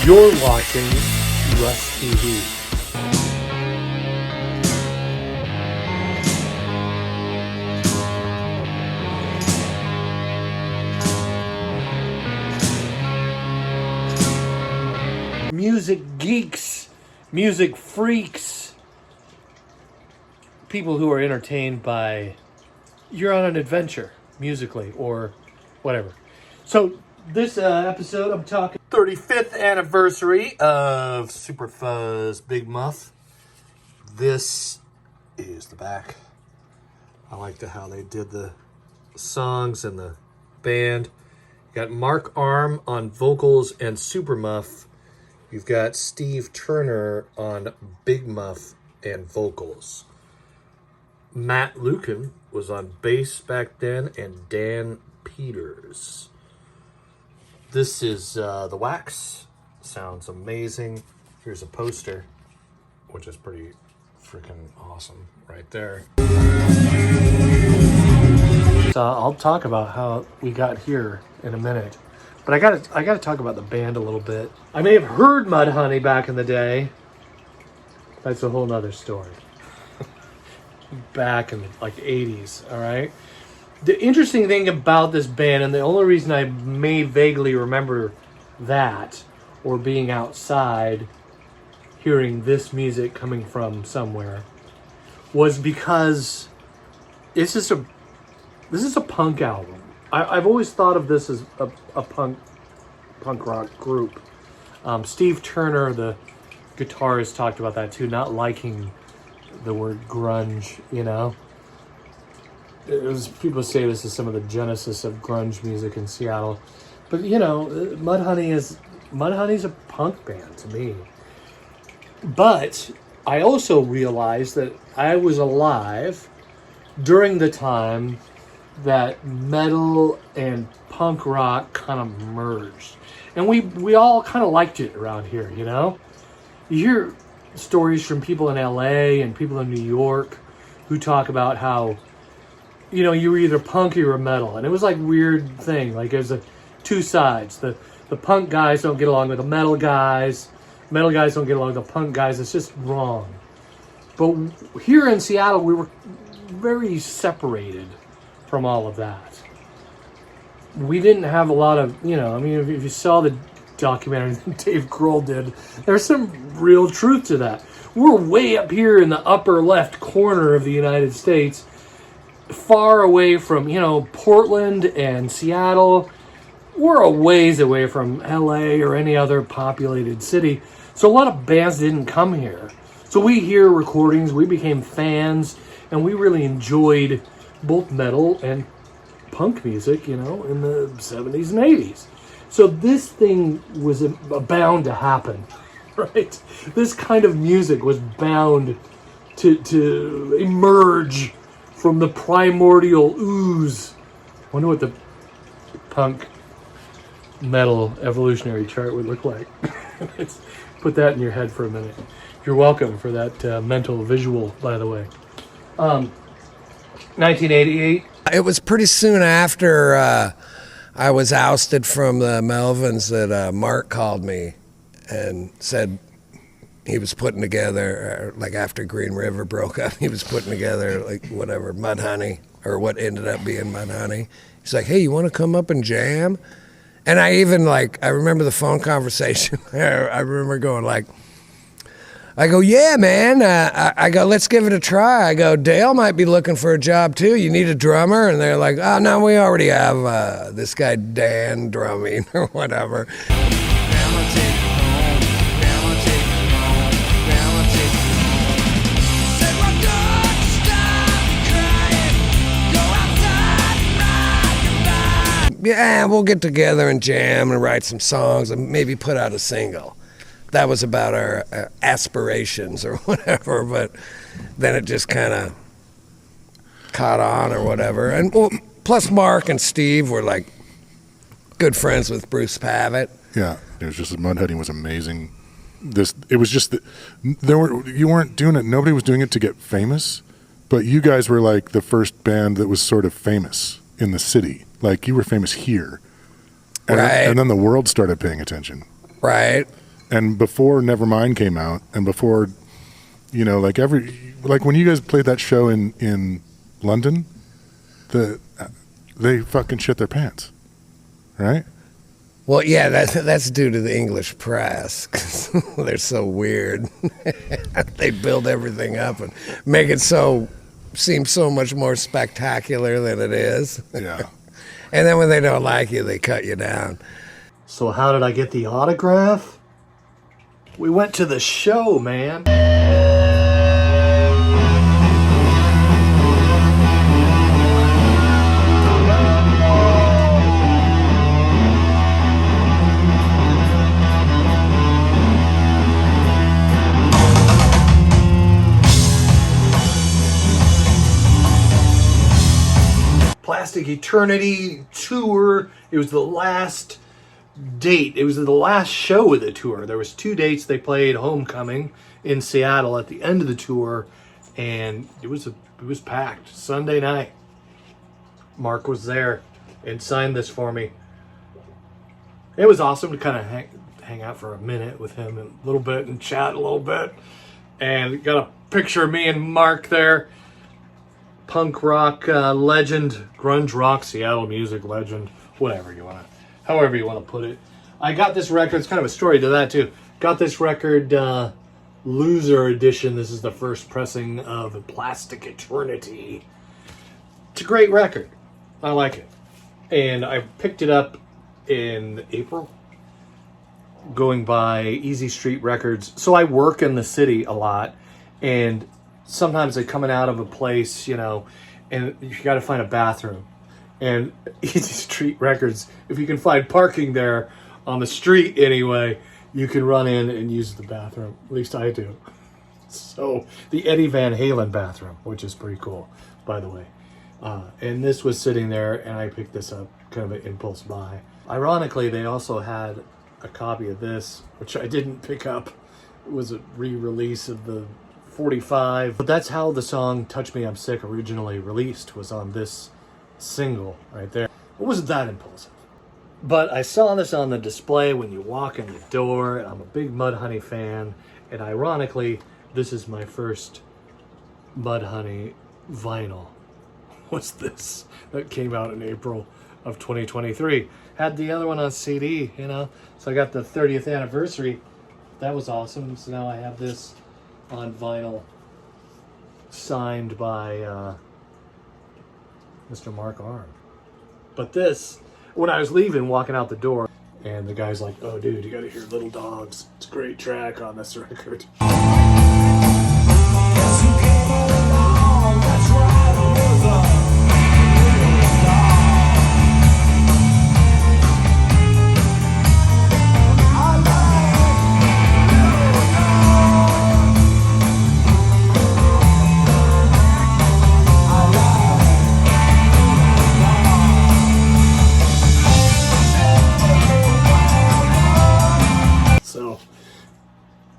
You're watching Russ TV. Music geeks, music freaks, people who are entertained by, you're on an adventure musically or whatever. So this episode, I'm talking 35th anniversary of Superfuzz Big Muff. This is the back. I like how they did the songs and the band. You got Mark Arm on vocals and Super Muff. You've got Steve Turner on Big Muff and vocals. Matt Lucan was on bass back then, and Dan Peters. This is the wax. Sounds amazing. Here's a poster, which is pretty freaking awesome right there. So I'll talk about how we got here in a minute. But I gotta talk about the band a little bit. I may have heard Mudhoney back in the day. That's a whole nother story. Back in the like 80s, all right? The interesting thing about this band, and the only reason I may vaguely remember that, or being outside, hearing this music coming from somewhere, was because this is a punk album. I've always thought of this as a punk rock group. Steve Turner, the guitarist, talked about that too, not liking the word grunge, you know? People say this is some of the genesis of grunge music in Seattle. But, you know, Mudhoney's a punk band to me. But I also realized that I was alive during the time that metal and punk rock kind of merged. And we all kind of liked it around here, you know? You hear stories from people in LA and people in New York who talk about how, you know, you were either punk or you were metal. And it was like a weird thing. Like there's two sides. The punk guys don't get along with the metal guys. Metal guys don't get along with the punk guys. It's just wrong. But here in Seattle, we were very separated from all of that. We didn't have a lot of, you know, I mean, if you saw the documentary that Dave Grohl did, there's some real truth to that. We're way up here in the upper left corner of the United States, far away from, you know, Portland and Seattle. We're a ways away from LA or any other populated city. So a lot of bands didn't come here. So we hear recordings, we became fans, and we really enjoyed both metal and punk music, you know, in the 70s and 80s. So this thing was bound to happen, right? This kind of music was bound to emerge from the primordial ooze. I wonder what the punk metal evolutionary chart would look like. Let's put that in your head for a minute. You're welcome for that mental visual, by the way. 1988. It was pretty soon after I was ousted from the Melvins that Mark called me and said he was putting together, like after Green River broke up, he was putting together like whatever, Mudhoney, or what ended up being Mudhoney. He's like, hey, you want to come up and jam? And I even I remember the phone conversation. I remember going I go, yeah, man. I go, let's give it a try. I go, Dale might be looking for a job too. You need a drummer? And they're like, oh, no, we already have this guy Dan drumming or whatever. Yeah, we'll get together and jam and write some songs and maybe put out a single. That was about our aspirations or whatever, but then it just kind of caught on or whatever. And well, plus Mark and Steve were like good friends with Bruce Pavitt. Yeah, it was just Mudhoney was amazing. It was just that you weren't doing it. Nobody was doing it to get famous, but you guys were like the first band that was sort of famous in the city. Like you were famous here, and, right? And then the world started paying attention, right? And before Nevermind came out, and before, you know, like when you guys played that show in London, they fucking shit their pants, right? Well, yeah, that's due to the English press. 'Cause they're so weird. They build everything up and make it seem so much more spectacular than it is. Yeah. And then when they don't like you, they cut you down. So how did I get the autograph? We went to the show, man. Plastic Eternity tour. It was the last date. It was the last show of the tour. There was 2 dates. They played Homecoming in Seattle at the end of the tour, and it was packed. Sunday night. Mark was there and signed this for me. It was awesome to kind of hang out for a minute with him and a little bit and chat a little bit. And got a picture of me and Mark there. Punk rock legend, grunge rock, Seattle music legend, however you want to put it. I got this record. It's kind of a story to that too. Got this record, Loser Edition. This is the first pressing of Plastic Eternity. It's a great record. I like it, and I picked it up in April, going by Easy Street Records. So I work in the city a lot, and sometimes they're coming out of a place, you know, and you got to find a bathroom. And Easy Street Records, if you can find parking there on the street anyway, you can run in and use the bathroom. At least I do. So the Eddie Van Halen bathroom, which is pretty cool, by the way. And this was sitting there, and I picked this up, kind of an impulse buy. Ironically, they also had a copy of this, which I didn't pick up. It was a re-release of the 45. But that's how the song Touch Me I'm Sick originally released, was on this single right there. It wasn't that impulsive. But I saw this on the display when you walk in the door, and I'm a big Mudhoney fan, and ironically, this is my first Mudhoney vinyl. What's this? That came out in April of 2023. Had the other one on CD, you know, so I got the 30th anniversary. That was awesome. So now I have this on vinyl, signed by Mr. Mark Arm. But this, when I was leaving, walking out the door, and the guy's like, "Oh, dude, you gotta hear Little Dogs. It's a great track on this record."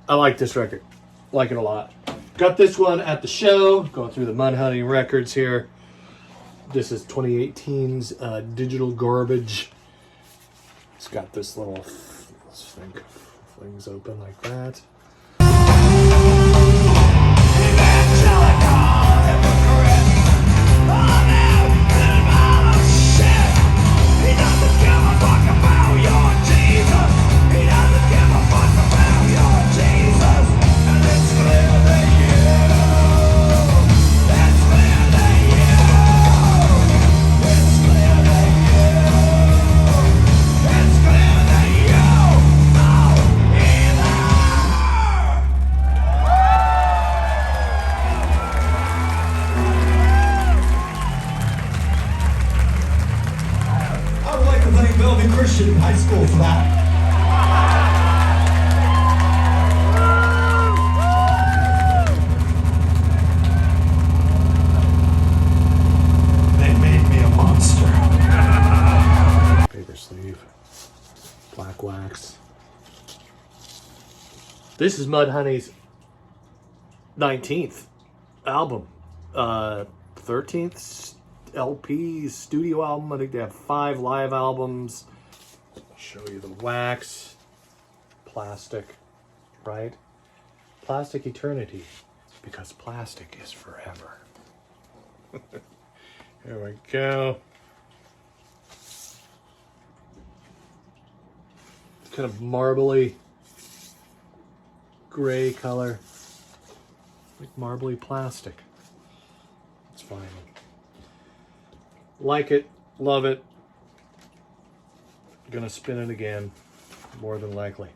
I like this record. Like it a lot. Got this one at the show. Going through the Mudhoney records here. This is 2018's Digital Garbage. It's got this little thing flings open like that. Christian high school for that. They made me a monster. Paper sleeve, black wax. This is Mudhoney's 19th album, 13th LP studio album. I think they have 5 live albums. Show you the wax, plastic, right? Plastic eternity, because plastic is forever. Here we go. Kind of marbly gray color, like marbly plastic. It's fine. Like it, love it. Gonna spin it again, more than likely.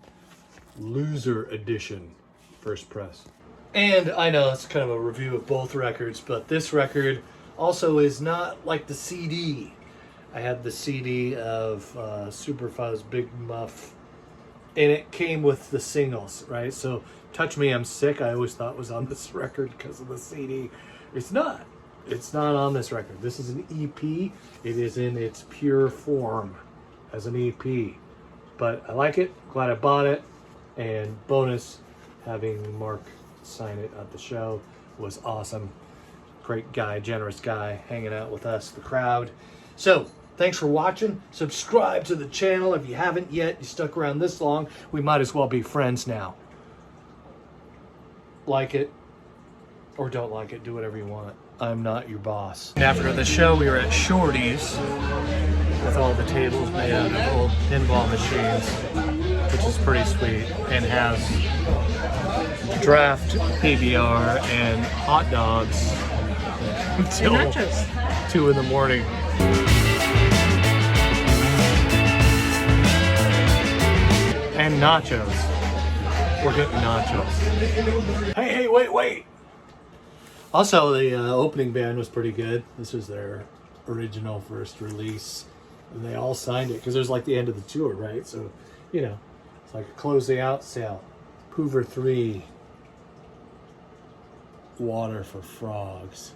Loser edition, first press. And I know it's kind of a review of both records, but this record also is not like the CD. I had the CD of Superfuzz Big Muff, and it came with the singles, right? So Touch Me, I'm Sick, I always thought was on this record because of the CD. It's not. It's not on this record. This is an EP. It is in its pure form as an EP. But I like it. Glad I bought it. And bonus, having Mark sign it at the show was awesome. Great guy, generous guy, hanging out with us, the crowd. So, thanks for watching. Subscribe to the channel if you haven't yet. You stuck around this long, we might as well be friends now. Like it or don't like it, do whatever you want. I'm not your boss. After the show, we were at Shorty's with all the tables made out of old pinball machines, which is pretty sweet, and has draft PBR and hot dogs until 2 in the morning. And nachos. We're getting nachos. Hey, wait. Also, the opening band was pretty good. This was their original first release. And they all signed it because it was like the end of the tour, right? So, you know, it's like a closing out sale. Hoover 3. Water for Frogs.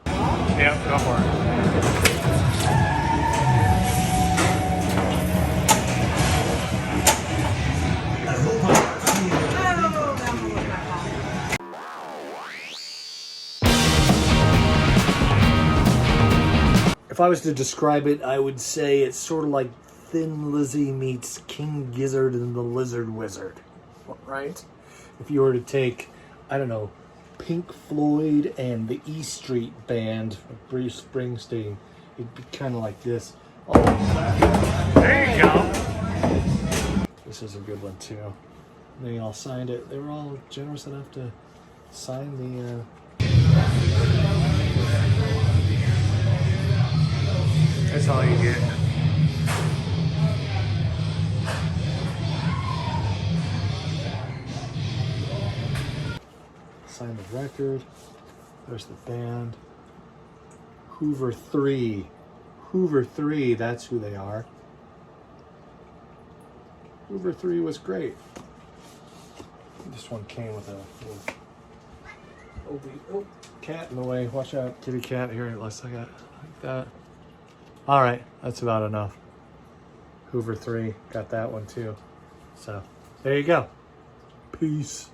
Yep, go for it. If I was to describe it, I would say it's sort of like Thin Lizzy meets King Gizzard and the Lizard Wizard, right? If you were to take, I don't know, Pink Floyd and the E Street Band of Bruce Springsteen, it'd be kind of like this. Oh, there you go. This is a good one too. They all signed it. They were all generous enough to sign the... That's all you get. Sign the record. There's the band. Hoover 3. Hoover 3, that's who they are. Hoover 3 was great. This one came with a little cat in the way. Watch out, kitty cat. Here, let's look at it like that. All right, that's about enough. Hoover 3, got that one too. So, there you go. Peace.